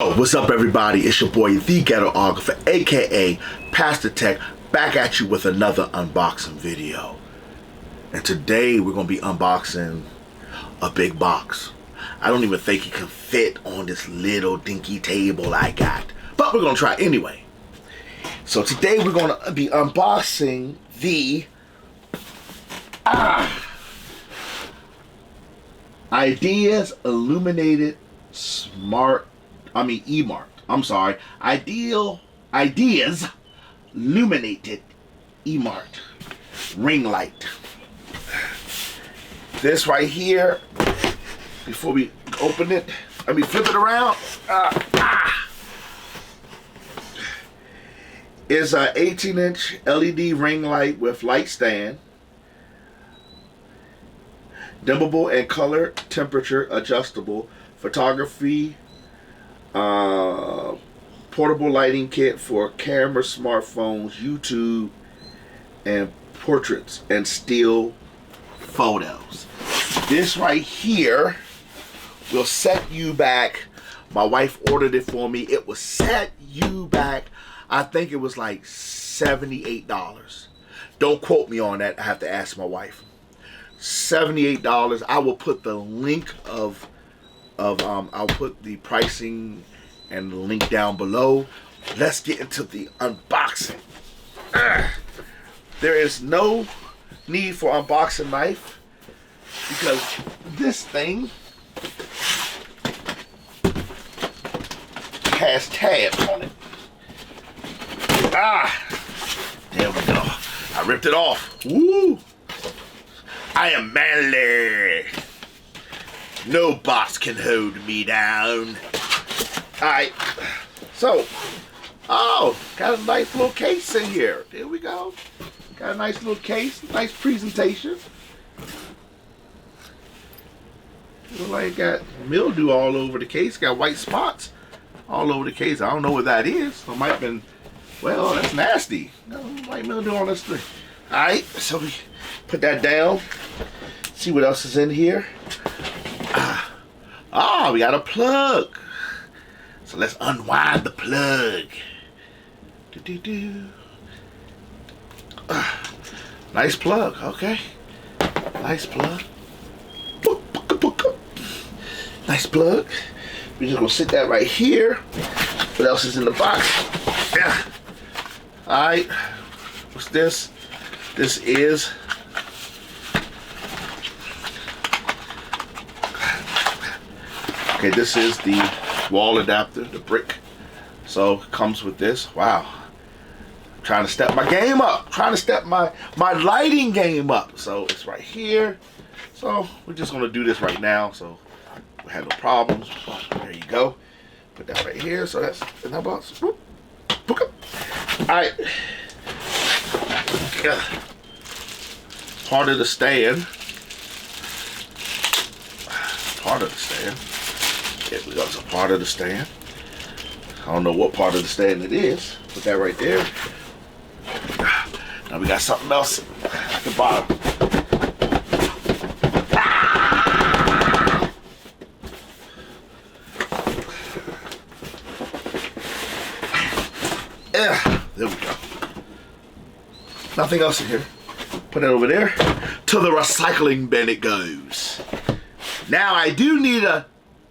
Yo, what's up everybody? It's your boy, the Ghetographer, aka Pastor Tech, back at you with another unboxing video. And today we're gonna be unboxing a big box. I don't even think it can fit on this little dinky table I got, but we're gonna try anyway. So today we're gonna be unboxing the Ideas Illuminated EMart. I'm sorry. Ideas Illuminated EMart ring light. This right here, before we open it, let me flip it around. Is a 18-inch LED ring light with light stand, dimmable and color temperature adjustable, photography, portable lighting kit for camera, smartphones, YouTube, and portraits and still photos. This right here will set you back. My wife ordered it for me. It will set you back. I think it was like $78. Don't quote me on that. I have to ask my wife. $78. I will put the link I'll put the pricing and the link down below. Let's get into the unboxing. There is no need for unboxing knife because this thing has tabs on it. There we go. I ripped it off. Woo! I am manly. No box can hold me down. Alright. So, got a nice little case in here. There we go. Got a nice little case. Nice presentation. Looks like it got mildew all over the case. Got white spots all over the case. I don't know what that is. It might have been, well, that's nasty. White mildew on this thing. Alright, so we put that down. See what else is in here. We got a plug. So let's unwind the plug. Nice plug, okay. Nice plug. Nice plug. We're just gonna sit that right here. What else is in the box? Yeah. Alright. What's this? This is this is the wall adapter, the brick. So it comes with this. Wow. I'm trying to step my game up. Trying to step my lighting game up. So it's right here. So we're just gonna do this right now. So we have no problems. There you go. Put that right here. So that's in that box. Alright. Part of the stand. There we go, it's a part of the stand. I don't know what part of the stand it is. Put that right there. Now we got something else at the bottom. There we go. Nothing else in here. Put it over there. To the recycling bin it goes. Now I do need a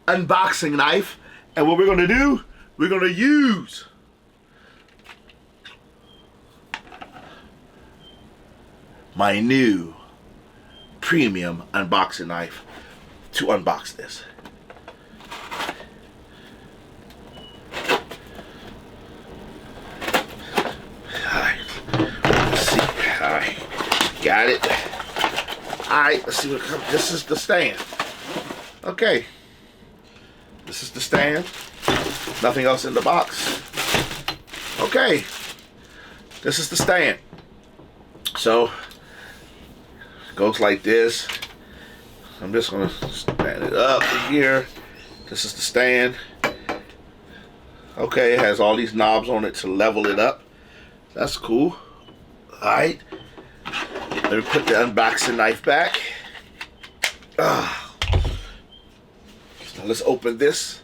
unboxing knife, and what we're gonna do, we're gonna use my new premium unboxing knife to unbox this. Alright, let's see. Alright, got it. Alright, let's see what comes. This is the stand. Okay. This is the stand. Nothing else in the box. Okay. This is the stand. So, it goes like this. I'm just going to stand it up here. This is the stand. Okay, it has all these knobs on it to level it up. That's cool. Alright. Let me put the unboxing knife back. Now let's open this.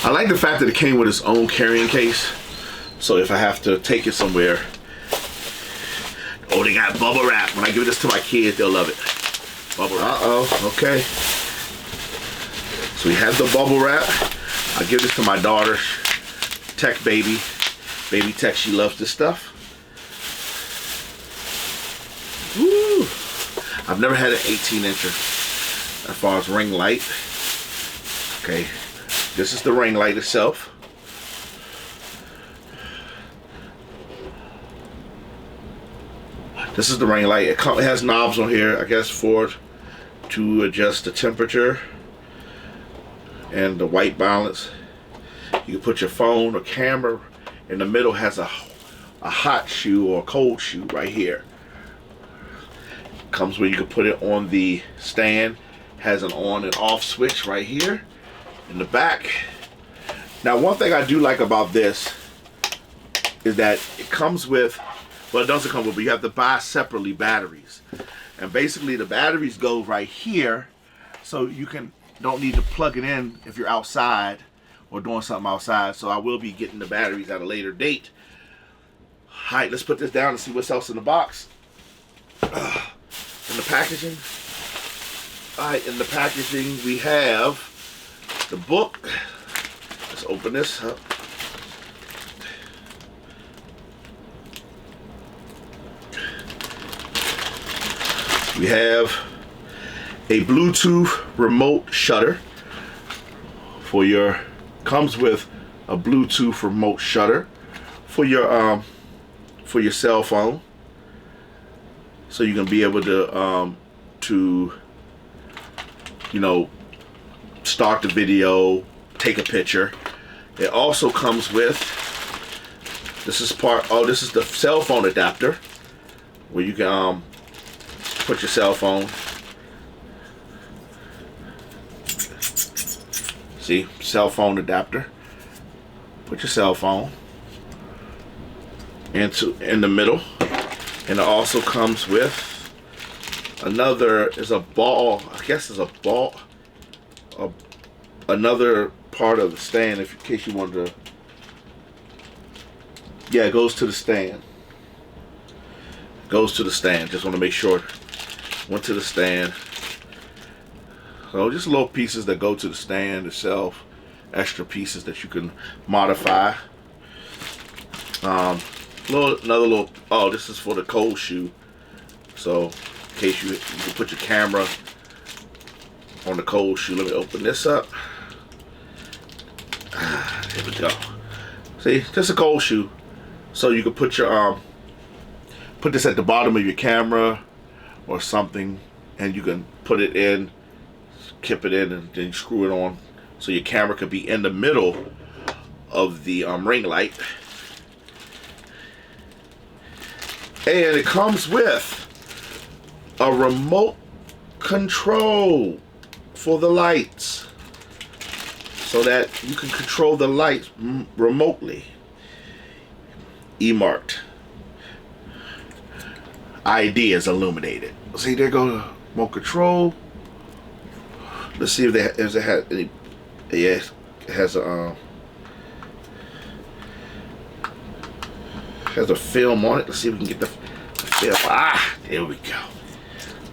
I like the fact that it came with its own carrying case. So if I have to take it somewhere, oh, they got bubble wrap. When I give this to my kids, they'll love it. Bubble wrap. Uh-oh, okay. So we have the bubble wrap. I give this to my daughter, Tech Baby. Baby Tech, she loves this stuff. Woo! I've never had an 18-incher as far as ring light. Okay, this is the ring light itself. This is the ring light. It has knobs on here, I guess, to adjust the temperature and the white balance. You can put your phone or camera. In the middle has a hot shoe or a cold shoe right here. Comes where you can put it on the stand. Has an on and off switch right here in the back. Now, one thing I do like about this is that it comes with, well, it doesn't come with, but you have to buy separately batteries. And basically the batteries go right here, so you don't need to plug it in if you're outside or doing something outside. So I will be getting the batteries at a later date. All right, let's put this down and see what's else in the box. In the packaging. All right, in the packaging we have the book. Let's open this up. We have a Bluetooth remote shutter for your, comes with a Bluetooth remote shutter for your cell phone, so you can be able to you know, start the video, take a picture. It also comes with, this is the cell phone adapter where you can put your cell phone. See, cell phone adapter. Put your cell phone in the middle, and it also comes with another. Is a ball. I guess it's a ball. Another part of the stand, in case you wanted to. Yeah, it goes to the stand. Goes to the stand. Just want to make sure. Went to the stand. So just little pieces that go to the stand itself. Extra pieces that you can modify. Another little. Oh, this is for the cold shoe. So in case you can put your camera on the cold shoe. Let me open this up. Here we go. See, just a cold shoe. So you can put your put this at the bottom of your camera or something, and you can put it in, kip it in, and then screw it on, so your camera could be in the middle of the ring light. And it comes with a remote control for the lights, so that you can control the lights remotely. EMart. ID is illuminated. See, there go remote control. Let's see if it has any. Yes, it has a film on it. Let's see if we can get the film. Ah, there we go.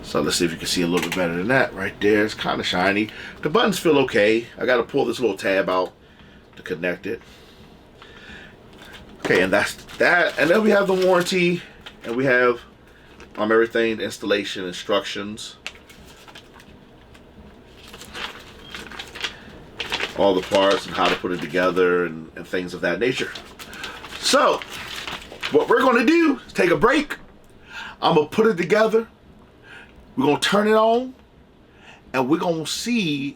So let's see if you can see a little bit better than that. Right there, it's kind of shiny. The buttons feel okay. I got to pull this little tab out to connect it. Okay, and that's that. And then we have the warranty, and we have everything, installation instructions, all the parts and how to put it together and things of that nature. So what we're going to do is take a break. I'm going to put it together. We're going to turn it on, and we're going to see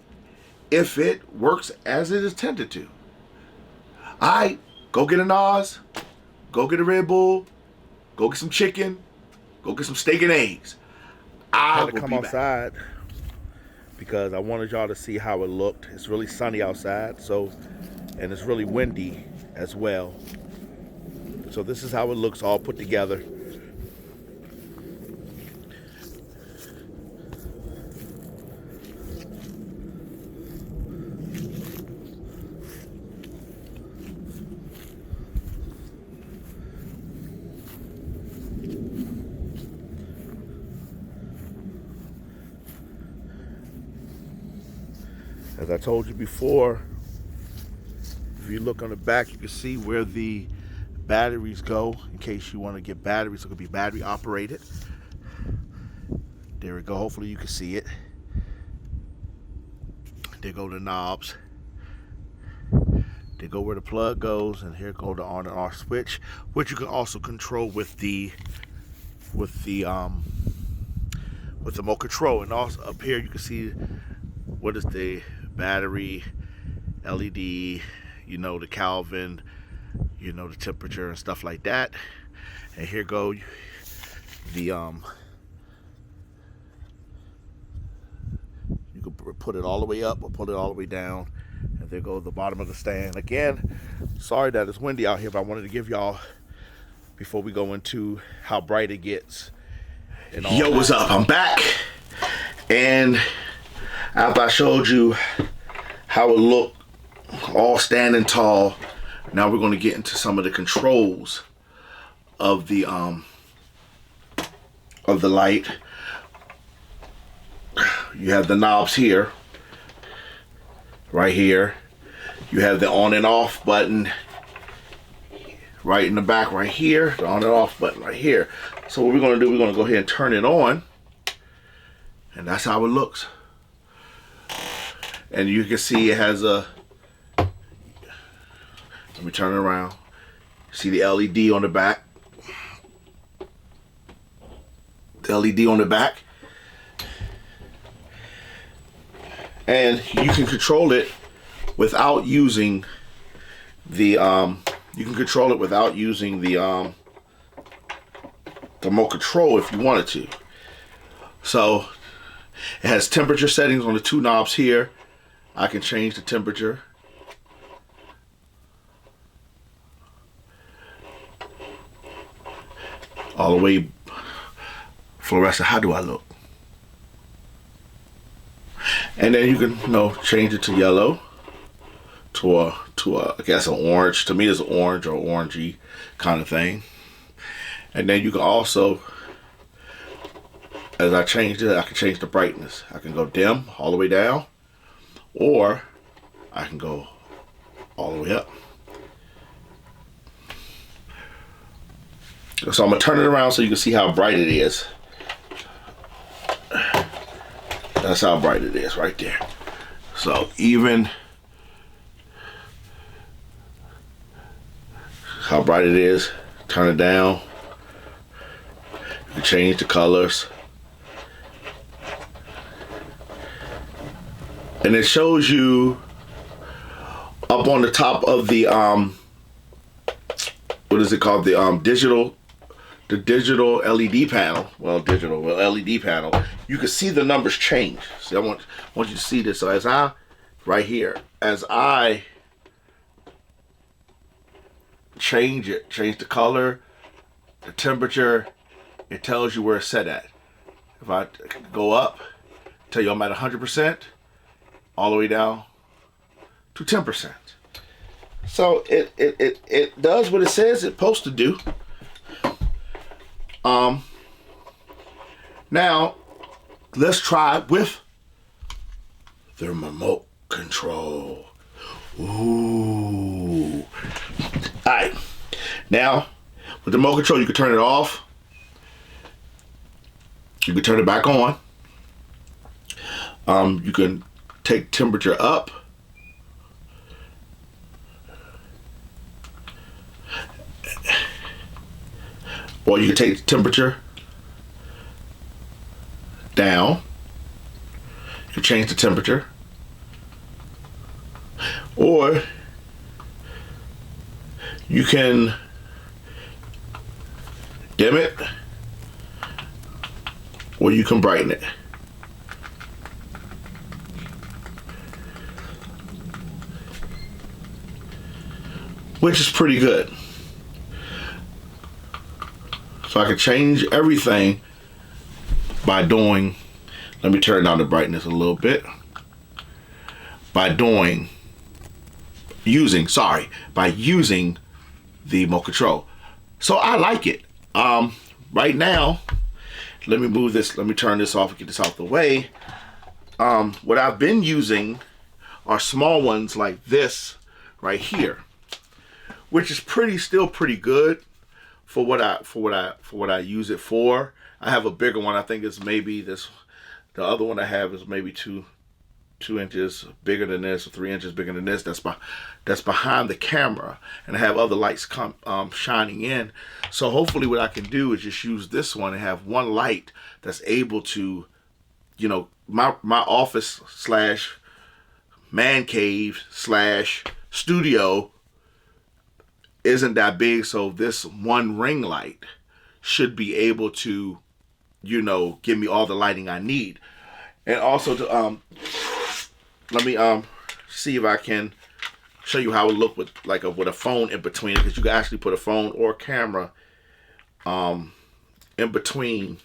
if it works as it is intended to. All right, go get a Oz, go get a Red Bull, go get some chicken, go get some steak and eggs. I had to come outside because I wanted y'all to see how it looked. It's really sunny outside, and it's really windy as well. So this is how it looks all put together. As I told you before, if you look on the back, you can see where the batteries go in case you want to get batteries. It could be battery operated. There we go. Hopefully you can see it. There go the knobs. There go where the plug goes, and here go the on and off switch, which you can also control with the remote control. And also up here you can see what is the battery, LED, you know, the Kelvin, you know, the temperature and stuff like that. And here go the you can put it all the way up or put it all the way down. And there goes the bottom of the stand. Again, sorry that it's windy out here, but I wanted to give y'all, before we go into how bright it gets. And all Yo, what's up? I'm back. And after I showed you how it looked all standing tall, now we're going to get into some of the controls of the light. You have the knobs here, right here. You have the on and off button right in the back right here, the on and off button right here. So what we're going to do, we're going to go ahead and turn it on, and that's how it looks. And you can see it has a, let me turn it around. See the LED on the back. The LED on the back. And you can control it without using the remote control if you wanted to. So it has temperature settings on the two knobs here. I can change the temperature. All the way fluorescent. How do I look? And then you can, you know, change it to yellow, to a I guess an orange. To me, it's an orange or orangey kind of thing. And then you can also, as I changed it, I can change the brightness. I can go dim all the way down, or I can go all the way up. So I'm gonna turn it around so you can see how bright it is. That's how bright it is right there. So even how bright it is, turn it down. You can change the colors. And it shows you up on the top of the what is it called? The digital LED panel. Well, LED panel. You can see the numbers change. See, I want you to see this. So as I, right here, as I change the color, the temperature, it tells you where it's set at. If I go up, tell you I'm at 100%, all the way down to 10%. So it does what it says it's supposed to do. Now let's try with the remote control. Ooh. Alright. Now with the remote control you can turn it off. You can turn it back on. You can take temperature up. Or you can take the temperature down. You can change the temperature. Or you can dim it, or you can brighten it. Which is pretty good. So I can change everything by doing, let me turn down the brightness a little bit, by using the remote control. So I like it. Right now, let me move this, let me turn this off and get this out the way. What I've been using are small ones like this right here, which is still pretty good for what I use it for. I have a bigger one. I think it's maybe this. The other one I have is maybe two inches bigger than this, or 3 inches bigger than this. That's behind the camera, and I have other lights shining in. So hopefully, what I can do is just use this one and have one light that's able to, you know, my office slash man cave slash studio isn't that big, so this one ring light should be able to, you know, give me all the lighting I need. And also to let me see if I can show you how it look with with a phone in between, because you can actually put a phone or a camera in between.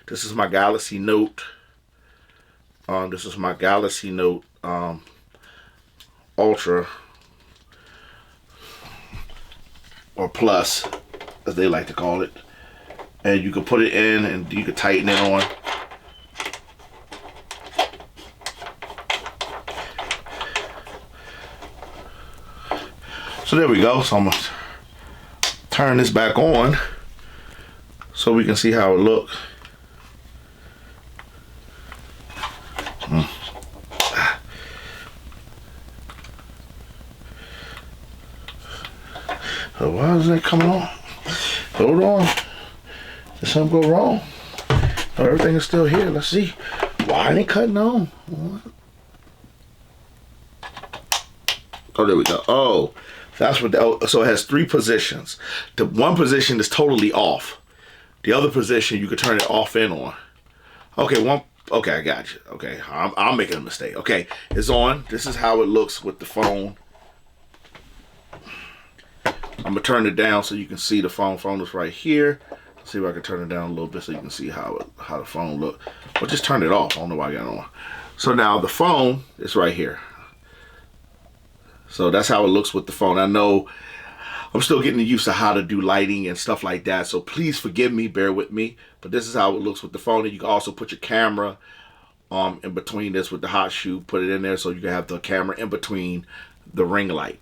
This is my Galaxy Note. This is my Galaxy Note Ultra, or Plus, as they like to call it. And you can put it in and you can tighten it on. So there we go. So I'm gonna turn this back on so we can see how it looks. So why is that coming on? Hold on. Did something go wrong? Oh, everything is still here. Let's see. Why ain't it cutting on? What? Oh, there we go. Oh, that's what. So it has 3 positions. The one position is totally off. The other position you can turn it off and on. Okay, Okay, I got you. Okay, I'm making a mistake. Okay, it's on. This is how it looks with the phone. I'm gonna turn it down so you can see the phone. Phone is right here. See if I can turn it down a little bit so you can see how the phone look. Well, just turn it off. I don't know why I got it on. So now the phone is right here. So that's how it looks with the phone. I know I'm still getting used to how to do lighting and stuff like that. So please forgive me, bear with me. But this is how it looks with the phone. And you can also put your camera in between this with the hot shoe. Put it in there so you can have the camera in between the ring light.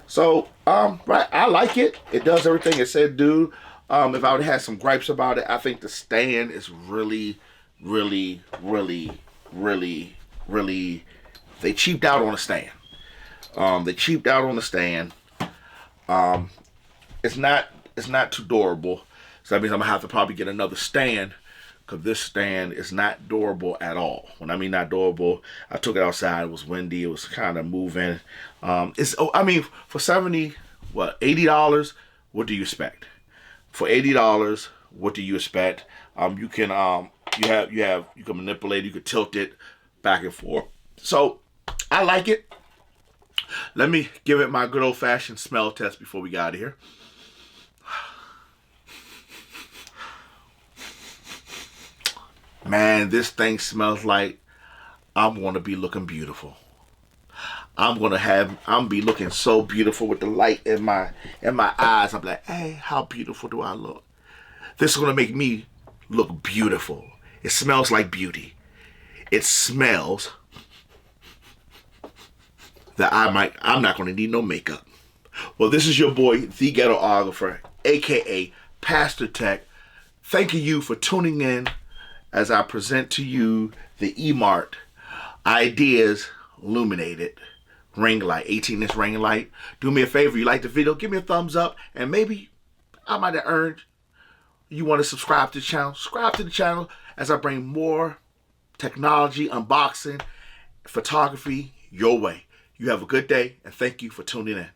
So right, I like it. It does everything it said do. If I would have had some gripes about it, I think the stand is really, really, really, really, really, they cheaped out on the stand. They cheaped out on the stand. It's not too durable. So that means I'm gonna have to probably get another stand, because this stand is not durable at all. When I mean not durable, I took it outside, it was windy, it was kind of moving. I mean, for $80, what do you expect? For $80, what do you expect? You can manipulate, you can tilt it back and forth. So I like it. Let me give it my good old-fashioned smell test before we get out of here. Man, this thing smells like I'm gonna be looking beautiful. I'm be looking so beautiful with the light in my eyes. I'm like, hey, how beautiful do I look? This is gonna make me look beautiful. It smells like beauty. It smells that I'm not gonna need no makeup. Well, this is your boy, the Ghetographer, aka Pastor Tech. Thanking you for tuning in as I present to you the EMart Ideas Illuminated ring light, 18-inch ring light. Do me a favor, you like the video, give me a thumbs up, and maybe I might have earned you want to subscribe to the channel. Subscribe to the channel as I bring more technology, unboxing, photography your way. You have a good day, and thank you for tuning in.